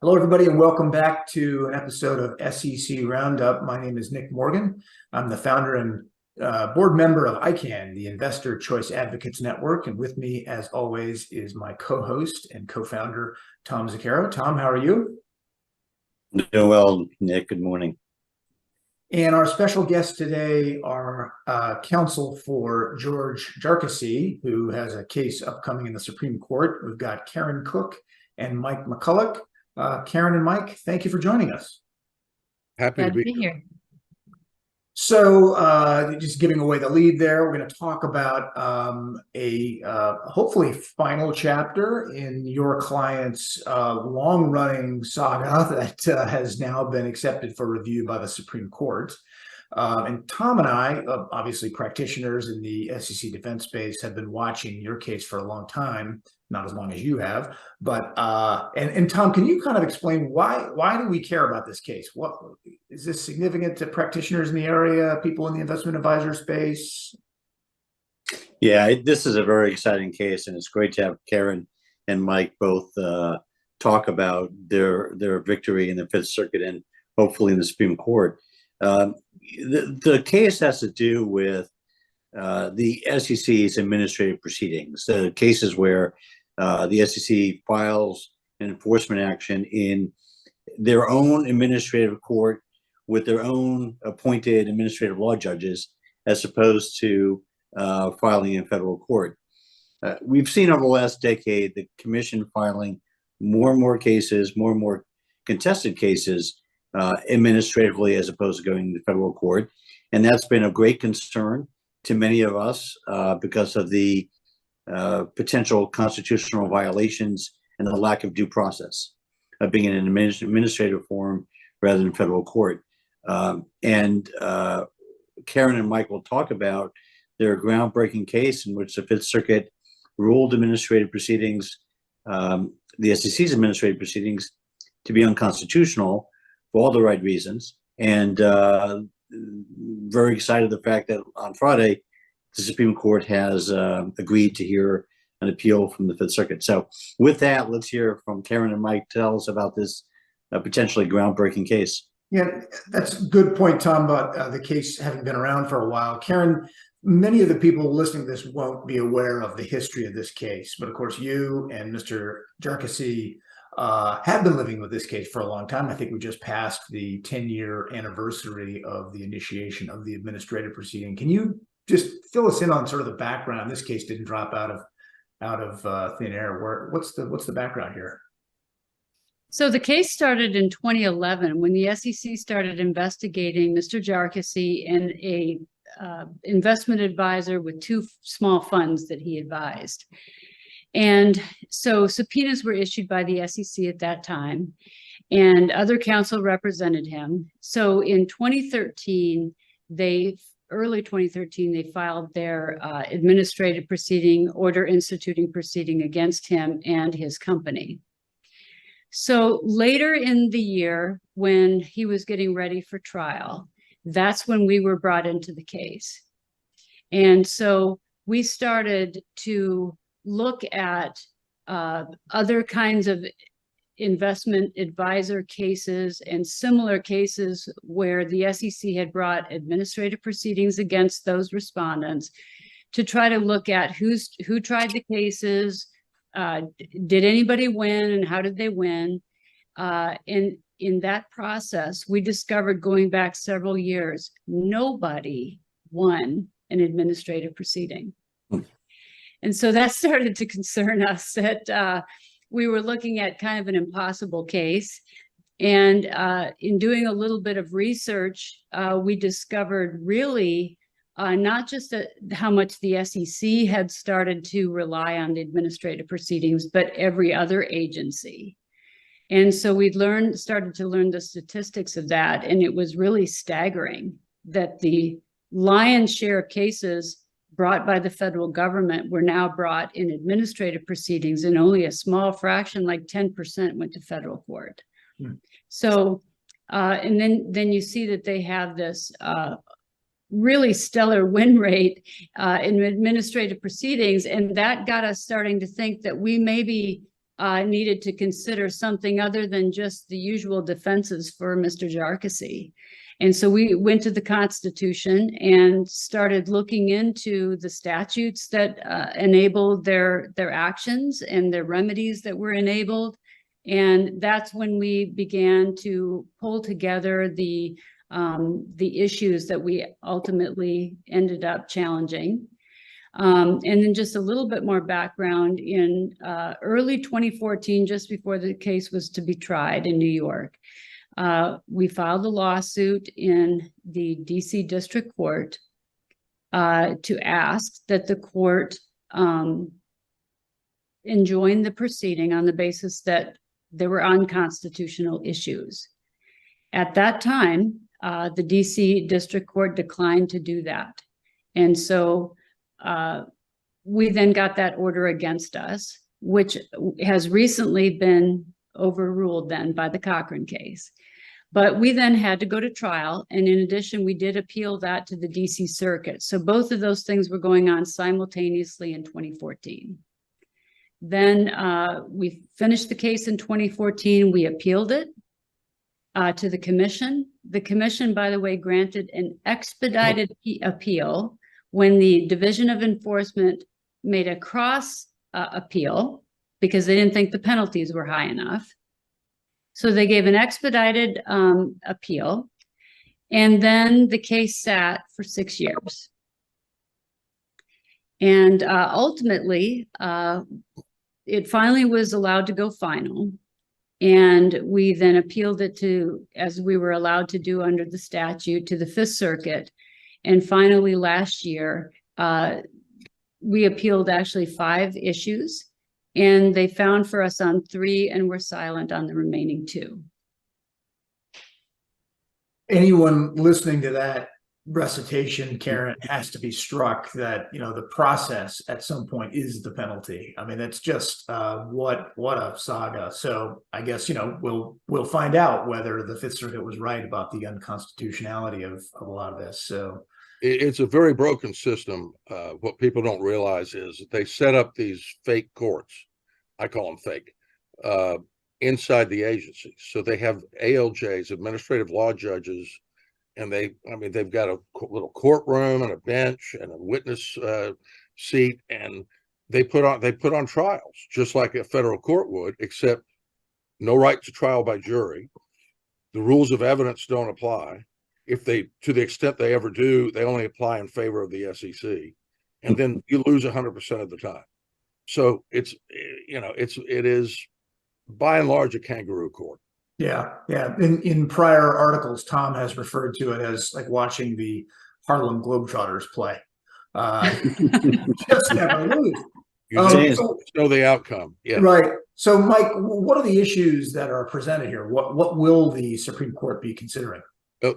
Hello, everybody, and welcome back to an episode of SEC Roundup. My name is Nick Morgan. I'm the founder and board member of ICAN, the Investor Choice Advocates Network. And with me, as always, is my co-host and co-founder, Tom Zucchero. Tom, how are you? Doing well, Nick. Good morning. And our special guests today are counsel for George Jarkesy, who has a case upcoming in the Supreme Court. We've got Karen Cook and Mike McColloch. Karen and Mike, thank you for joining us. Happy to be here. So just giving away the lead there, we're going to talk about a hopefully final chapter in your client's long-running saga that has now been accepted for review by the Supreme Court. And Tom and I, obviously practitioners in the SEC defense space, have been watching your case for a long time, not as long as you have. But and Tom, can you kind of explain why do we care about this case? What is this significant to practitioners in the area, people in the investment advisor space? Yeah, this is a very exciting case, and it's great to have Karen and Mike both talk about their victory in the Fifth Circuit and hopefully in the Supreme Court. The case has to do with the SEC's administrative proceedings, the cases where the SEC files an enforcement action in their own administrative court with their own appointed administrative law judges, as opposed to filing in federal court. We've seen over the last decade the Commission filing more and more cases, more and more contested cases administratively as opposed to going to federal court. And that's been of great concern to many of us because of the potential constitutional violations and the lack of due process of being in an administrative form rather than federal court. And Karen and Mike will talk about their groundbreaking case in which the Fifth Circuit ruled administrative proceedings, the SEC's administrative proceedings, to be unconstitutional for all the right reasons. And very excited the fact that on Friday, the Supreme Court has agreed to hear an appeal from the Fifth Circuit. So with that, let's hear from Karen and Mike. Tell us about this potentially groundbreaking case. Yeah, that's a good point, Tom, about the case having been around for a while. Karen, many of the people listening to this won't be aware of the history of this case, but of course you and Mr. Jarkesy have been living with this case for a long time. I think we just passed the 10-year anniversary of the initiation of the administrative proceeding. Can you just fill us in on sort of the background? This case didn't drop out of thin air. What's the background here? So the case started in 2011 when the SEC started investigating Mr. Jarkesy and a investment advisor with two small funds that he advised. And so subpoenas were issued by the SEC at that time, and other counsel represented him. So in 2013, early 2013, they filed their administrative proceeding, order instituting proceeding against him and his company. So later in the year, when he was getting ready for trial, that's when we were brought into the case. And so we started to look at other kinds of investment advisor cases and similar cases where the SEC had brought administrative proceedings against those respondents to try to look at who tried the cases, did anybody win, and how did they win? And in that process, we discovered, going back several years, nobody won an administrative proceeding. And so that started to concern us, that we were looking at kind of an impossible case. And in doing a little bit of research, we discovered really not just how much the SEC had started to rely on the administrative proceedings, but every other agency. And so we started to learn the statistics of that. And it was really staggering that the lion's share of cases brought by the federal government were now brought in administrative proceedings, and only a small fraction, like 10%, went to federal court. So, and then you see that they have this really stellar win rate in administrative proceedings, and that got us starting to think that we maybe needed to consider something other than just the usual defenses for Mr. Jarkesy. And so we went to the Constitution and started looking into the statutes that enabled their actions and their remedies that were enabled. And that's when we began to pull together the issues that we ultimately ended up challenging. And then just a little bit more background. In early 2014, just before the case was to be tried in New York, we filed a lawsuit in the DC District Court to ask that the court enjoin the proceeding on the basis that there were unconstitutional issues. At that time, the DC District Court declined to do that. And so we then got that order against us, which has recently been overruled then by the Cochran case. But we then had to go to trial. And in addition, we did appeal that to the DC Circuit. So both of those things were going on simultaneously in 2014. Then we finished the case in 2014. We appealed it to the commission. The commission, by the way, granted an expedited appeal when the Division of Enforcement made a cross appeal because they didn't think the penalties were high enough. So they gave an expedited appeal, and then the case sat for 6 years. And ultimately, it finally was allowed to go final. And we then appealed it to, as we were allowed to do under the statute, to the Fifth Circuit. And finally, last year, we appealed actually 5 issues, and they found for us on 3 and were silent on the remaining 2. Anyone listening to that recitation, Karen, has to be struck that, you know, the process at some point is the penalty. I mean, that's just what a saga. So I guess, you know, we'll find out whether the Fifth Circuit was right about the unconstitutionality of a lot of this. So it's a very broken system. What people don't realize is that they set up these fake courts. I call them fake, inside the agency. So they have ALJs, administrative law judges, and they've got a little courtroom and a bench and a witness seat, and they put on trials just like a federal court would, except no right to trial by jury. The rules of evidence don't apply. If they, to the extent they ever do, they only apply in favor of the SEC, and then you lose 100% of the time. So it is by and large a kangaroo court. yeah. In prior articles, Tom has referred to it as like watching the Harlem Globetrotters play. Just never lose. You know the outcome. Yeah. Right. So, Mike, what are the issues that are presented here? What will the Supreme Court be considering? The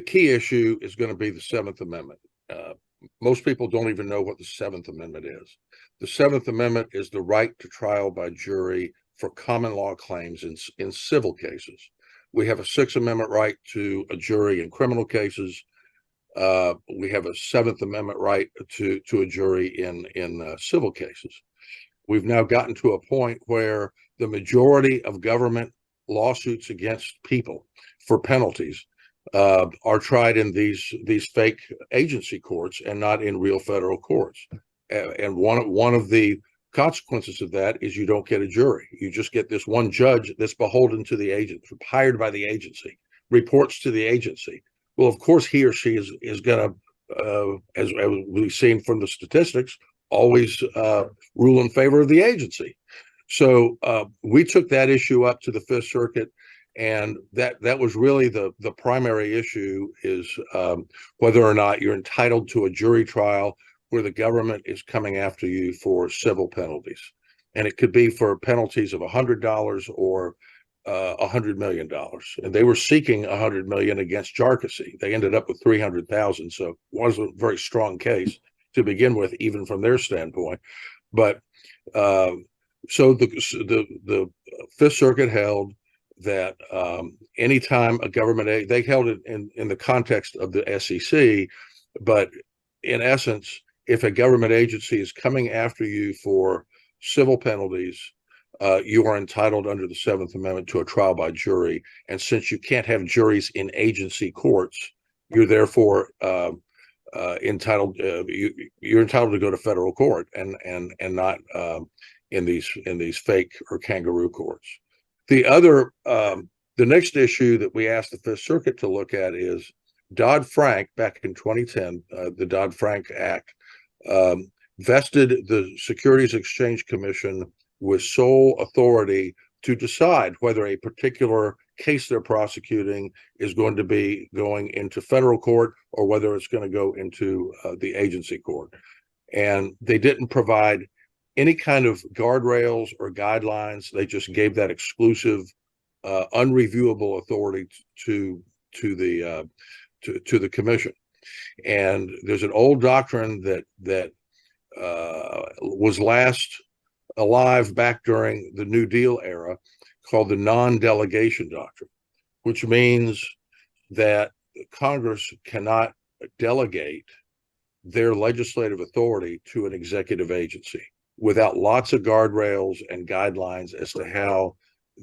key issue is going to be the Seventh Amendment. Most people don't even know what the Seventh Amendment is. The Seventh Amendment is the right to trial by jury for common law claims in civil cases. We have a Sixth Amendment right to a jury in criminal cases. We have a Seventh Amendment right to a jury in civil cases. We've now gotten to a point where the majority of government lawsuits against people for penalties are tried in these fake agency courts and not in real federal courts. And one of the consequences of that is you don't get a jury. You just get this one judge that's beholden to the agent, hired by the agency, reports to the agency. Well, of course, he or she is going to, as we've seen from the statistics, always rule in favor of the agency. So we took that issue up to the Fifth Circuit, and that was really the primary issue, is whether or not you're entitled to a jury trial where the government is coming after you for civil penalties. And it could be for penalties of $100 or $100 million. And they were seeking $100 million against Jarkesy. They ended up with $300,000. So it wasn't a very strong case to begin with, even from their standpoint. But so the Fifth Circuit held that anytime a government, they held it in the context of the SEC, but in essence, if a government agency is coming after you for civil penalties, you are entitled under the Seventh Amendment to a trial by jury. And since you can't have juries in agency courts, you're therefore entitled. You're entitled to go to federal court and not in these fake or kangaroo courts. The next issue that we asked the Fifth Circuit to look at is Dodd-Frank. Back in 2010, the Dodd-Frank Act vested the Securities Exchange Commission with sole authority to decide whether a particular case they're prosecuting is going to be going into federal court or whether it's going to go into the agency court. And they didn't provide any kind of guardrails or guidelines. They just gave that exclusive, unreviewable authority to the commission. And there's an old doctrine that was last alive back during the New Deal era called the non-delegation doctrine, which means that Congress cannot delegate their legislative authority to an executive agency without lots of guardrails and guidelines as to how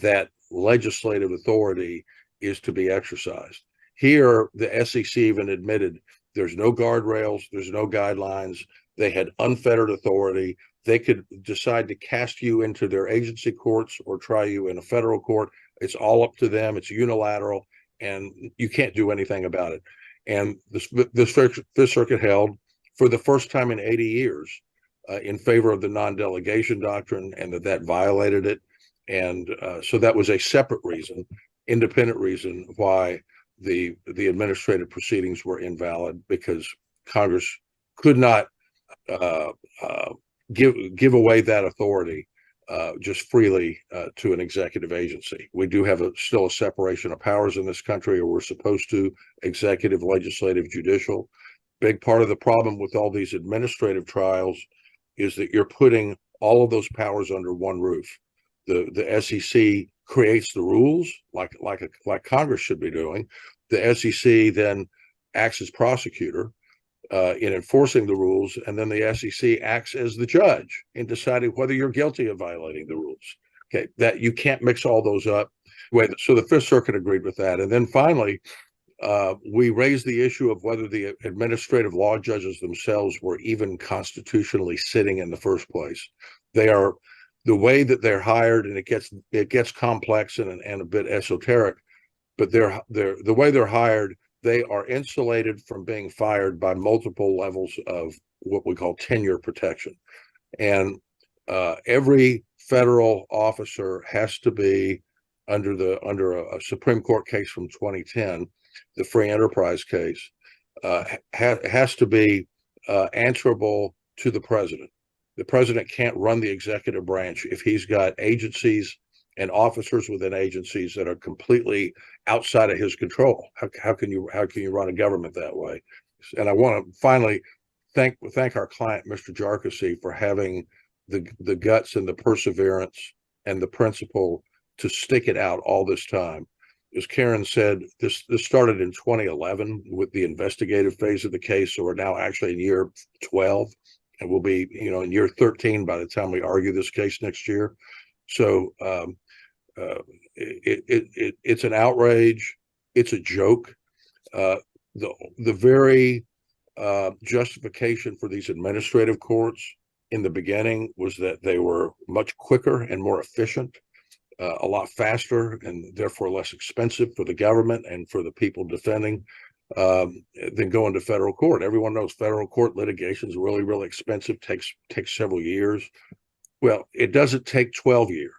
that legislative authority is to be exercised. Here, the SEC even admitted there's no guardrails, there's no guidelines. They had unfettered authority. They could decide to cast you into their agency courts or try you in a federal court. It's all up to them. It's unilateral, and you can't do anything about it. And the Fifth Circuit held for the first time in 80 years in favor of the non-delegation doctrine, and that violated it. And so that was a separate reason, independent reason why the administrative proceedings were invalid, because Congress could not give away that authority just freely to an executive agency. We do have still a separation of powers in this country, or we're supposed to: executive, legislative, judicial. Big part of the problem with all these administrative trials is that you're putting all of those powers under one roof. The SEC creates the rules like Congress should be doing. The SEC then acts as prosecutor in enforcing the rules, and then the SEC acts as the judge in deciding whether you're guilty of violating the rules. Okay, that you can't mix all those up. So the Fifth Circuit agreed with that. And then finally, we raised the issue of whether the administrative law judges themselves were even constitutionally sitting in the first place. They are, the way that they're hired, and it gets complex and a bit esoteric, but the way they're hired, they are insulated from being fired by multiple levels of what we call tenure protection. And every federal officer has to be under a Supreme Court case from 2010, the free enterprise case, has to be answerable to the president. The president can't run the executive branch if he's got agencies and officers within agencies that are completely outside of his control. How can you run a government that way? And I want to finally thank our client, Mr. Jarkesy, for having the guts and the perseverance and the principle to stick it out all this time. As Karen said, this started in 2011 with the investigative phase of the case, so we're now actually in year 12, and we'll be in year 13 by the time we argue this case next year. So it's an outrage. It's a joke. The very justification for these administrative courts in the beginning was that they were much quicker and more efficient, a lot faster, and therefore less expensive for the government and for the people defending than going to federal court. Everyone knows federal court litigation is really, really expensive, takes several years. Well, it doesn't take 12 years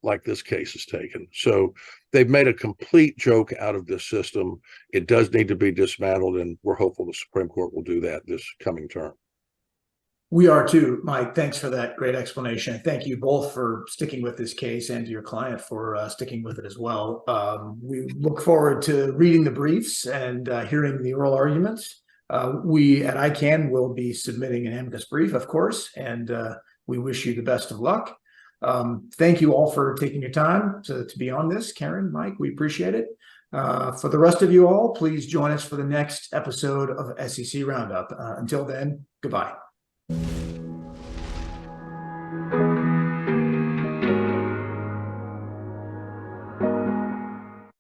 like this case is taken. So they've made a complete joke out of this system. It does need to be dismantled, and we're hopeful the Supreme Court will do that this coming term. We are too, Mike. Thanks for that great explanation. Thank you both for sticking with this case, and to your client for sticking with it as well. We look forward to reading the briefs and hearing the oral arguments. We at ICAN will be submitting an amicus brief, of course, and we wish you the best of luck. Thank you all for taking your time to be on this. Karen, Mike, we appreciate it. For the rest of you all, please join us for the next episode of SEC Roundup. Until then, goodbye.